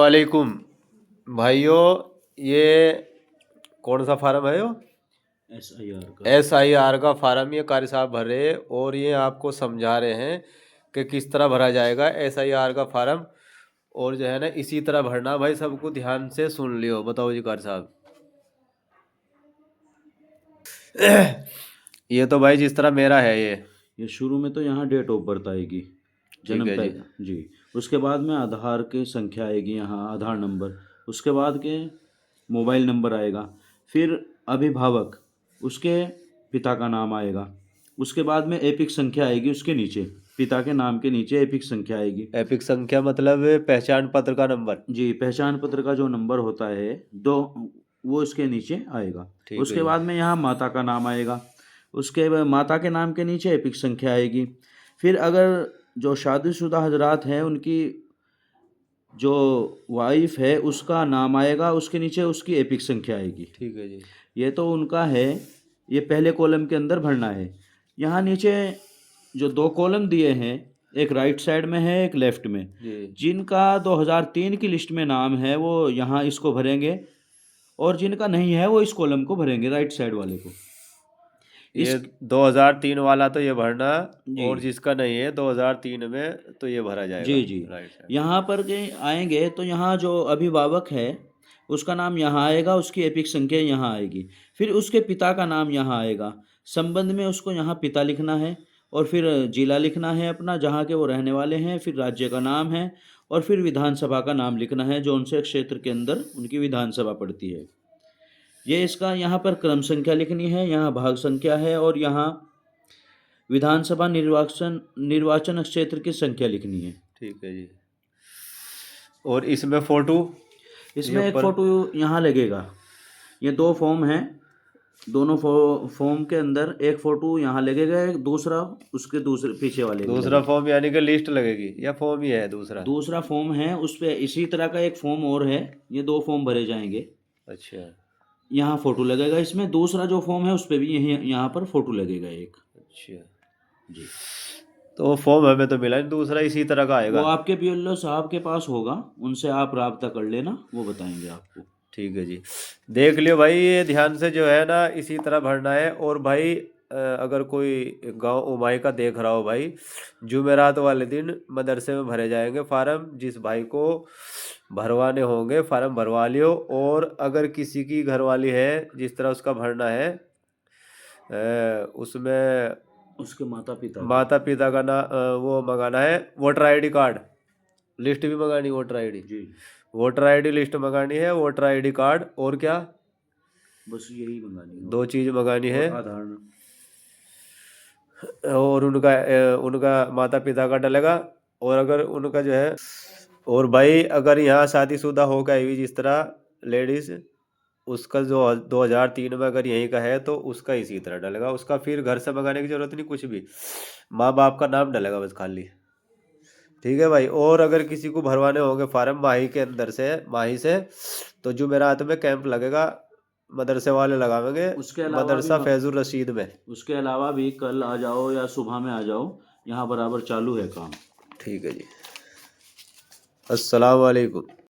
वालेकुम भाइयों। ये कौन सा फार्म है? SIR का फार्म ये कारी साहब भर रहे हैं और ये आपको समझा रहे हैं कि किस तरह भरा जाएगा SIR का फार्म। और जो है ना इसी तरह भरना भाई, सबको ध्यान से सुन लियो। बताओ जी कारी साहब। ये तो भाई जिस तरह मेरा है ये शुरू में तो यहाँ डेट ऑफ बर्थ आएगी, ठीक जन्म है जी। जी। उसके बाद में आधार की संख्या आएगी, यहाँ आधार नंबर। उसके बाद के मोबाइल नंबर आएगा। फिर अभिभावक, उसके पिता का नाम आएगा। उसके बाद में एपिक संख्या आएगी, उसके नीचे पिता के नाम के नीचे एपिक संख्या आएगी। एपिक संख्या मतलब पहचान पत्र का नंबर। जी, पहचान पत्र का जो नंबर होता है दो, वो इसके नीचे आएगा। ठीक है उसके जी। बाद में यहाँ माता का नाम आएगा। उसके बाद माता के नाम के नीचे एपिक संख्या आएगी। फिर अगर जो शादीशुदा हजरात हैं उनकी जो वाइफ है उसका नाम आएगा, उसके नीचे उसकी एपिक संख्या आएगी। ठीक है जी। ये तो उनका है, ये पहले कॉलम के अंदर भरना है। यहाँ नीचे जो दो कॉलम दिए हैं, एक राइट साइड में है, एक लेफ्ट में। जी। जिनका 2003 की लिस्ट में नाम है वो यहाँ इसको भरेंगे, और जिनका नहीं है वो इस कॉलम को भरेंगे, राइट साइड वाले को। ये इस 2003 वाला तो ये भरना, जी और जिसका नहीं है 2003 में तो ये भरा जाएगा। जी जी। राइट है। यहाँ पर के आएंगे तो यहाँ जो अभिभावक है उसका नाम यहाँ आएगा, उसकी एपिक संख्या यहाँ आएगी। फिर उसके पिता का नाम यहाँ आएगा। संबंध में उसको यहाँ पिता लिखना है, और फिर जिला लिखना है अपना जहाँ के वो रहने वाले हैं, फिर राज्य का नाम है, और फिर विधानसभा का नाम लिखना है जो उनसे क्षेत्र के अंदर उनकी विधानसभा पड़ती है। ये इसका यहाँ पर क्रम संख्या लिखनी है, यहाँ भाग संख्या है, और यहाँ विधानसभा निर्वाचन क्षेत्र की संख्या लिखनी है। ठीक है जी। और इसमें फोटो, इसमें ये एक ऊपर फ़ोटो यहाँ लगेगा। ये दो फॉर्म हैं, दोनों फॉर्म के अंदर एक फ़ोटो यहाँ लगेगा, एक दूसरा उसके दूसरे पीछे वाले में दूसरा लगेगा। फॉर्म यानी कि लिस्ट लगेगी या फॉर्म ही है दूसरा? दूसरा फॉर्म है, उस पर इसी तरह का एक फॉर्म और है। ये दो फॉर्म भरे जाएंगे। अच्छा यहाँ फ़ोटो लगेगा। इसमें दूसरा जो फॉर्म है उस पर भी यही यहाँ पर फ़ोटो लगेगा एक। अच्छा। जी, तो फॉर्म हमें तो मिला नहीं, दूसरा इसी तरह का वो आएगा। आपके पीएलओ साहब के पास होगा, उनसे आप राब्ता कर लेना, वो बताएंगे आपको। ठीक है जी। देख लियो भाई, ये ध्यान से जो है ना इसी तरह भरना है। और भाई अगर कोई गांव उमाई का देख रहा हो भाई, जुमेरात वाले दिन मदरसे में भरे जाएंगे फार्म। जिस भाई को भरवाने होंगे फार्म भरवा लियो। और अगर किसी की घरवाली है जिस तरह उसका भरना है, उसमें उसके माता पिता का ना वो मंगाना है, वोटर ID कार्ड। लिस्ट भी मंगानी, वोटर ID। जी, वोटर ID लिस्ट मंगानी है, वोटर ID कार्ड, और क्या? बस यही मंगानी है। दो चीज़ मंगानी है। और आधार और उनका माता पिता का डलेगा। और अगर उनका जो है, और भाई अगर यहाँ शादीशुदा होकर आई हुई जिस तरह लेडीज़, उसका जो 2003 में अगर यहीं का है तो उसका इसी तरह डलेगा। उसका फिर घर से मंगाने की ज़रूरत नहीं, कुछ भी माँ बाप का नाम डलेगा बस खाली। ठीक है भाई। और अगर किसी को भरवाने होंगे फार्म माही के अंदर से, माही से, तो जुमेरात में कैंप लगेगा, मदरसे वाले लगावेंगे, उसके अलावा मदरसा भी फैजुर रशीद में। उसके अलावा भी कल आ जाओ या सुबह में आ जाओ, यहाँ बराबर चालू है काम। ठीक है जी। अस्सलाम वालेकुम।